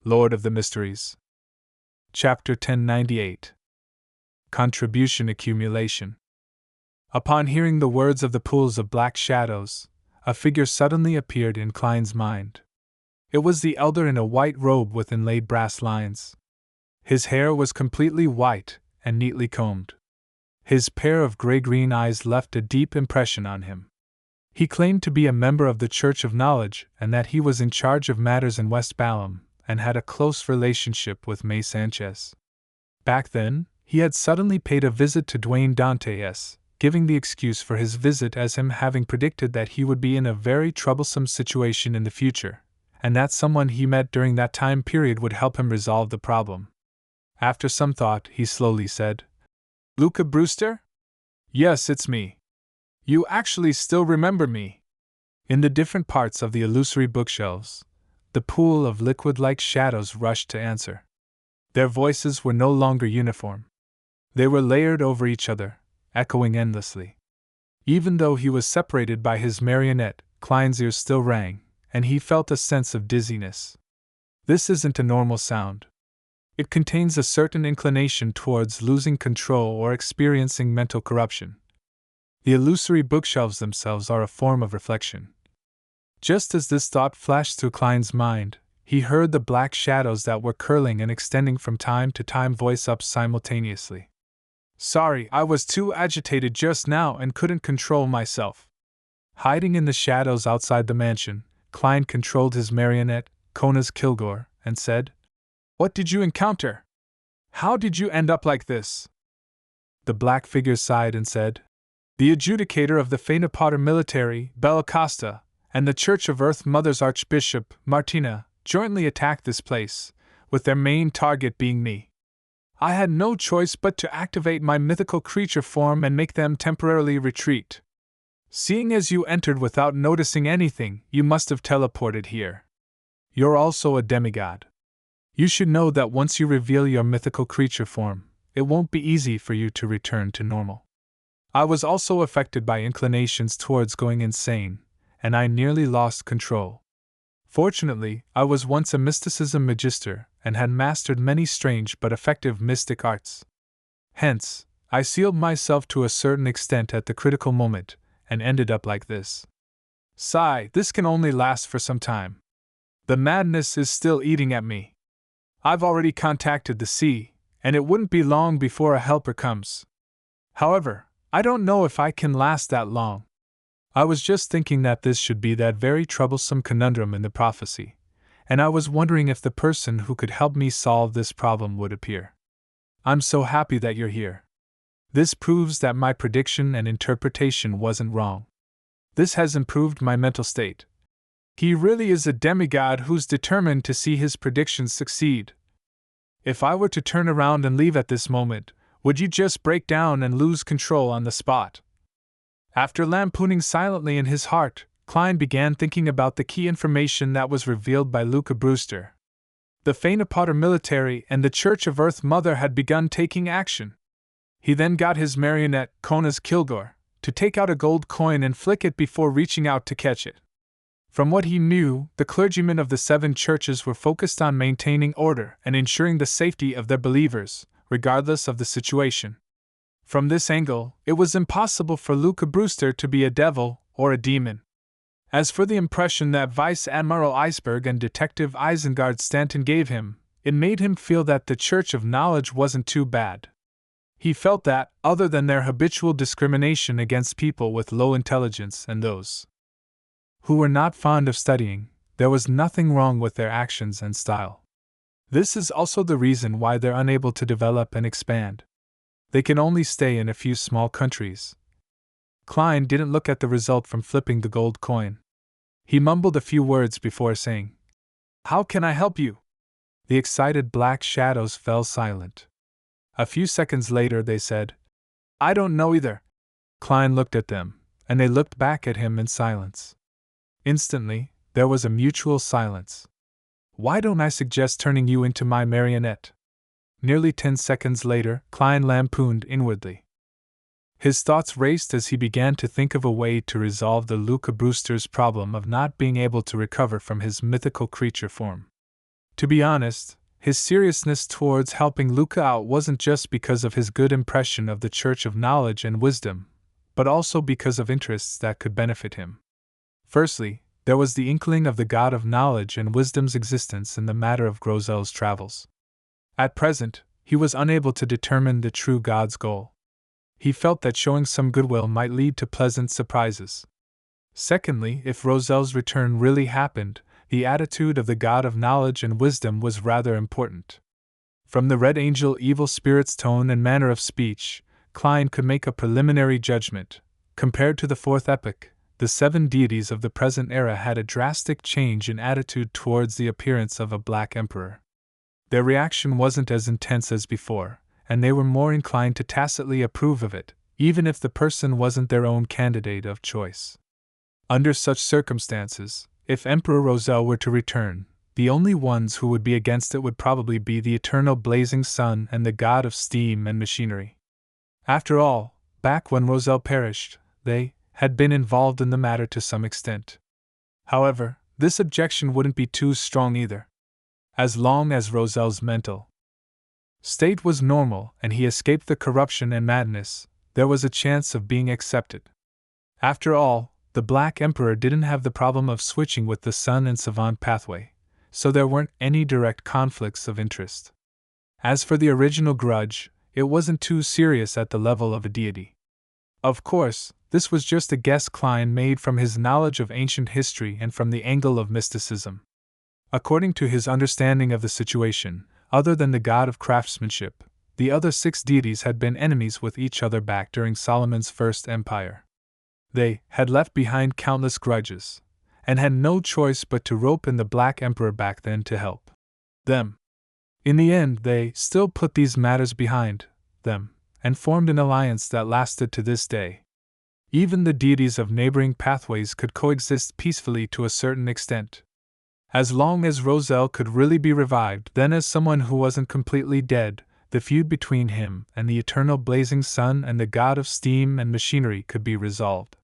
Lord of the Mysteries. Chapter 1098. Contribution Accumulation. Upon hearing the words of the pools of black shadows, a figure suddenly appeared in Klein's mind. It was the elder in a white robe with inlaid brass lines. His hair was completely white and neatly combed. His pair of gray-green eyes left a deep impression on him. He claimed to be a member of the Church of Knowledge and that he was in charge of matters in West Balham and had a close relationship with May Sanchez. Back then, he had suddenly paid a visit to Dwayne Dantes, giving the excuse for his visit as him having predicted that he would be in a very troublesome situation in the future, and that someone he met during that time period would help him resolve the problem. After some thought, he slowly said, "Luca Brewster? Yes, it's me. You actually still remember me." In the different parts of the illusory bookshelves, the pool of liquid-like shadows rushed to answer. Their voices were no longer uniform. They were layered over each other, echoing endlessly. Even though he was separated by his marionette, Klein's ears still rang, and he felt a sense of dizziness. This isn't a normal sound. It contains a certain inclination towards losing control or experiencing mental corruption. The illusory bookshelves themselves are a form of reflection. Just as this thought flashed through Klein's mind, he heard the black shadows that were curling and extending from time to time voice up simultaneously. "Sorry, I was too agitated just now and couldn't control myself." Hiding in the shadows outside the mansion, Klein controlled his marionette, Konas Kilgore, and said, "What did you encounter? How did you end up like this?" The black figure sighed and said, "The adjudicator of the Pater Military, Bellacosta, and the Church of Earth Mother's Archbishop, Martina, jointly attacked this place, with their main target being me. I had no choice but to activate my mythical creature form and make them temporarily retreat. Seeing as you entered without noticing anything, you must have teleported here. You're also a demigod. You should know that once you reveal your mythical creature form, it won't be easy for you to return to normal. I was also affected by inclinations towards going insane, and I nearly lost control. Fortunately, I was once a mysticism magister and had mastered many strange but effective mystic arts. Hence, I sealed myself to a certain extent at the critical moment, and ended up like this. Sigh, this can only last for some time. The madness is still eating at me. I've already contacted the sea, and it wouldn't be long before a helper comes. However, I don't know if I can last that long. I was just thinking that this should be that very troublesome conundrum in the prophecy, and I was wondering if the person who could help me solve this problem would appear. I'm so happy that you're here. This proves that my prediction and interpretation wasn't wrong. This has improved my mental state. He really is a demigod who's determined to see his predictions succeed. If I were to turn around and leave at this moment, would you just break down and lose control on the spot?" After lampooning silently in his heart, Klein began thinking about the key information that was revealed by Luca Brewster. The Pater Military and the Church of Earth Mother had begun taking action. He then got his marionette, Konas Kilgore, to take out a gold coin and flick it before reaching out to catch it. From what he knew, the clergymen of the 7 churches were focused on maintaining order and ensuring the safety of their believers, regardless of the situation. From this angle, it was impossible for Luca Brewster to be a devil or a demon. As for the impression that Vice Admiral Iceberg and Detective Isengard Stanton gave him, it made him feel that the Church of Knowledge wasn't too bad. He felt that, other than their habitual discrimination against people with low intelligence and those who were not fond of studying, there was nothing wrong with their actions and style. This is also the reason why they're unable to develop and expand. They can only stay in a few small countries. Klein didn't look at the result from flipping the gold coin. He mumbled a few words before saying, "How can I help you?" The excited black shadows fell silent. A few seconds later they said, "I don't know either." Klein looked at them, and they looked back at him in silence. Instantly, there was a mutual silence. "Why don't I suggest turning you into my marionette?" Nearly 10 seconds later, Klein lampooned inwardly. His thoughts raced as he began to think of a way to resolve the Luca Brewster's problem of not being able to recover from his mythical creature form. To be honest, his seriousness towards helping Luca out wasn't just because of his good impression of the Church of Knowledge and Wisdom, but also because of interests that could benefit him. Firstly, there was the inkling of the God of Knowledge and Wisdom's existence in the matter of Grosel's travels. At present, he was unable to determine the true God's goal. He felt that showing some goodwill might lead to pleasant surprises. Secondly, if Rosel's return really happened, the attitude of the God of Knowledge and Wisdom was rather important. From the Red Angel evil spirit's tone and manner of speech, Klein could make a preliminary judgment. Compared to the fourth epoch, the seven deities of the present era had a drastic change in attitude towards the appearance of a black emperor. Their reaction wasn't as intense as before, and they were more inclined to tacitly approve of it, even if the person wasn't their own candidate of choice. Under such circumstances, if Emperor Rosel were to return, the only ones who would be against it would probably be the eternal blazing sun and the god of steam and machinery. After all, back when Rosel perished, they had been involved in the matter to some extent. However, this objection wouldn't be too strong either. As long as Rosel's mental state was normal and he escaped the corruption and madness, there was a chance of being accepted. After all, the Black Emperor didn't have the problem of switching with the Sun and Savant pathway, so there weren't any direct conflicts of interest. As for the original grudge, it wasn't too serious at the level of a deity. Of course, this was just a guess Klein made from his knowledge of ancient history and from the angle of mysticism. According to his understanding of the situation, other than the god of craftsmanship, the other six deities had been enemies with each other back during Solomon's first empire. They had left behind countless grudges, and had no choice but to rope in the Black Emperor back then to help them. In the end, they still put these matters behind them, and formed an alliance that lasted to this day. Even the deities of neighboring pathways could coexist peacefully to a certain extent. As long as Rosel could really be revived, then as someone who wasn't completely dead, the feud between him and the eternal blazing sun and the god of steam and machinery could be resolved.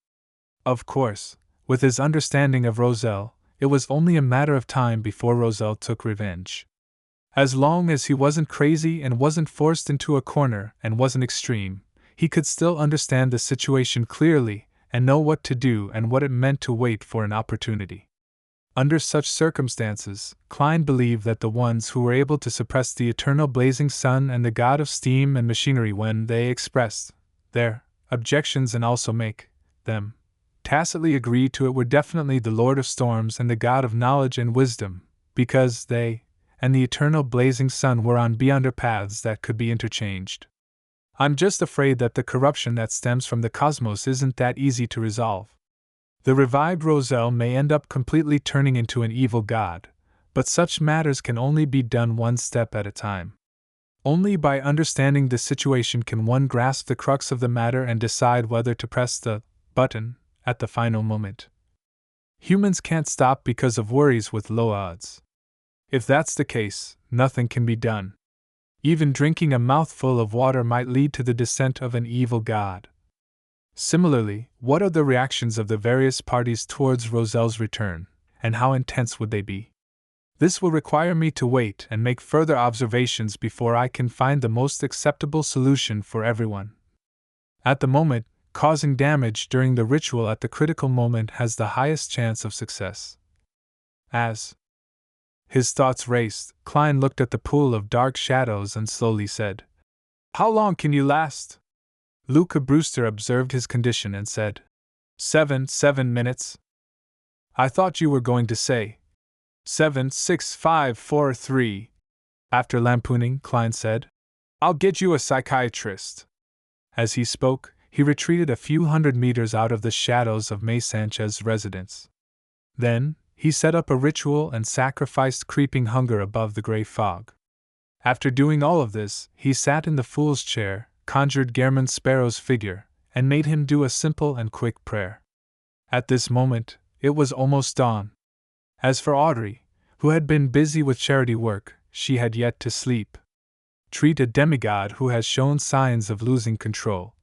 Of course, with his understanding of Rosel, it was only a matter of time before Rosel took revenge. As long as he wasn't crazy and wasn't forced into a corner and wasn't extreme, he could still understand the situation clearly and know what to do and what it meant to wait for an opportunity. Under such circumstances, Klein believed that the ones who were able to suppress the eternal blazing sun and the god of steam and machinery when they expressed their objections and also make them tacitly agree to it were definitely the Lord of Storms and the God of Knowledge and Wisdom, because they and the eternal blazing sun were on beyonder paths that could be interchanged. I'm just afraid that the corruption that stems from the cosmos isn't that easy to resolve. The revived Rosel may end up completely turning into an evil god, but such matters can only be done one step at a time. Only by understanding the situation can one grasp the crux of the matter and decide whether to press the button at the final moment. Humans can't stop because of worries with low odds. If that's the case, nothing can be done. Even drinking a mouthful of water might lead to the descent of an evil god. Similarly, what are the reactions of the various parties towards Rosel's return, and how intense would they be? This will require me to wait and make further observations before I can find the most acceptable solution for everyone. At the moment, causing damage during the ritual at the critical moment has the highest chance of success. As his thoughts raced, Klein looked at the pool of dark shadows and slowly said, "How long can you last?" Luca Brewster observed his condition and said, 7 minutes. I thought you were going to say 7, 6, 5, 4, 3. After lampooning, Klein said, "I'll get you a psychiatrist." As he spoke, he retreated a few hundred meters out of the shadows of May Sanchez's residence. Then, he set up a ritual and sacrificed creeping hunger above the gray fog. After doing all of this, he sat in the fool's chair, conjured Gehrman Sparrow's figure, and made him do a simple and quick prayer. At this moment, it was almost dawn. As for Audrey, who had been busy with charity work, she had yet to sleep. Treat a demigod who has shown signs of losing control.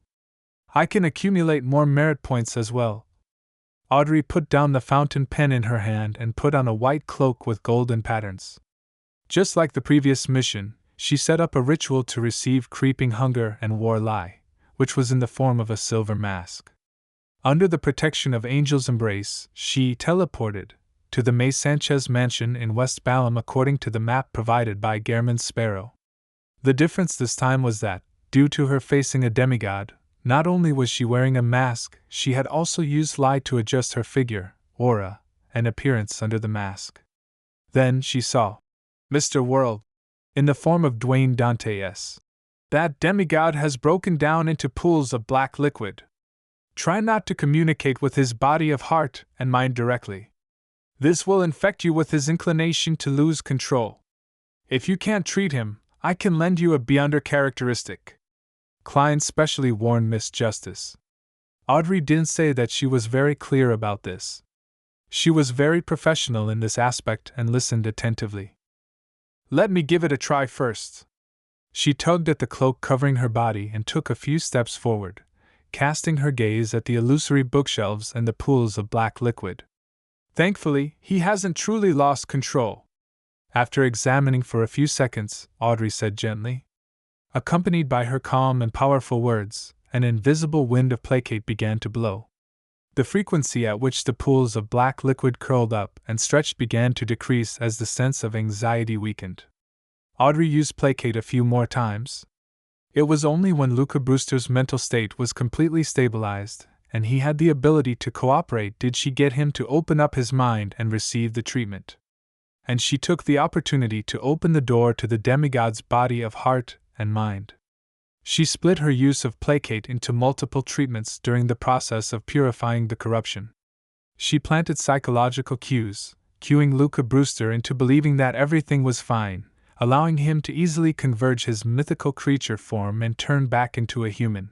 I can accumulate more merit points as well. Audrey put down the fountain pen in her hand and put on a white cloak with golden patterns. Just like the previous mission, she set up a ritual to receive creeping hunger and wore lie, which was in the form of a silver mask. Under the protection of Angel's embrace, she teleported to the May Sanchez mansion in West Balham according to the map provided by Gehrman's Sparrow. The difference this time was that, due to her facing a demigod, not only was she wearing a mask, she had also used lie to adjust her figure, aura, and appearance under the mask. Then she saw Mr. World, in the form of Dwayne Dantes. That demigod has broken down into pools of black liquid. Try not to communicate with his body of heart and mind directly. This will infect you with his inclination to lose control. If you can't treat him, I can lend you a Beyonder characteristic. Klein specially warned Miss Justice. Audrey didn't say that she was very clear about this. She was very professional in this aspect and listened attentively. Let me give it a try first. She tugged at the cloak covering her body and took a few steps forward, casting her gaze at the illusory bookshelves and the pools of black liquid. Thankfully, he hasn't truly lost control. After examining for a few seconds, Audrey said gently. Accompanied by her calm and powerful words, an invisible wind of placate began to blow. The frequency at which the pools of black liquid curled up and stretched began to decrease as the sense of anxiety weakened. Audrey used placate a few more times. It was only when Luca Brewster's mental state was completely stabilized, and he had the ability to cooperate, did she get him to open up his mind and receive the treatment. And she took the opportunity to open the door to the demigod's body of heart and mind. She split her use of placate into multiple treatments during the process of purifying the corruption. She planted psychological cues, cueing Luca Brewster into believing that everything was fine, allowing him to easily converge his mythical creature form and turn back into a human.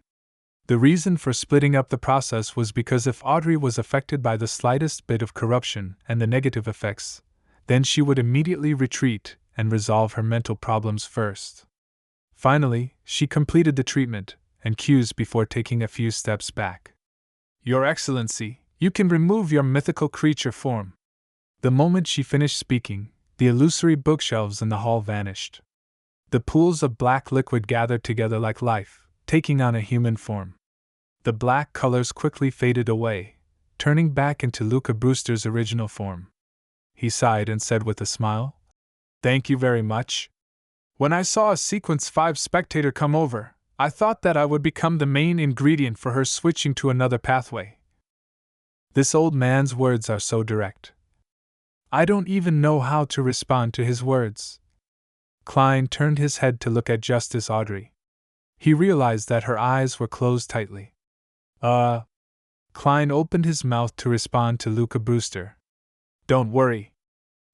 The reason for splitting up the process was because if Audrey was affected by the slightest bit of corruption and the negative effects, then she would immediately retreat and resolve her mental problems first. Finally, she completed the treatment and cues before taking a few steps back. Your Excellency, you can remove your mythical creature form. The moment she finished speaking, the illusory bookshelves in the hall vanished. The pools of black liquid gathered together like life, taking on a human form. The black colors quickly faded away, turning back into Luca Brewster's original form. He sighed and said with a smile, "Thank you very much. When I saw a Sequence 5 spectator come over, I thought that I would become the main ingredient for her switching to another pathway." This old man's words are so direct. I don't even know how to respond to his words. Klein turned his head to look at Justice Audrey. He realized that her eyes were closed tightly. Klein opened his mouth to respond to Luca Brewster. Don't worry.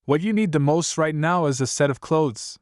What you need the most right now is a set of clothes.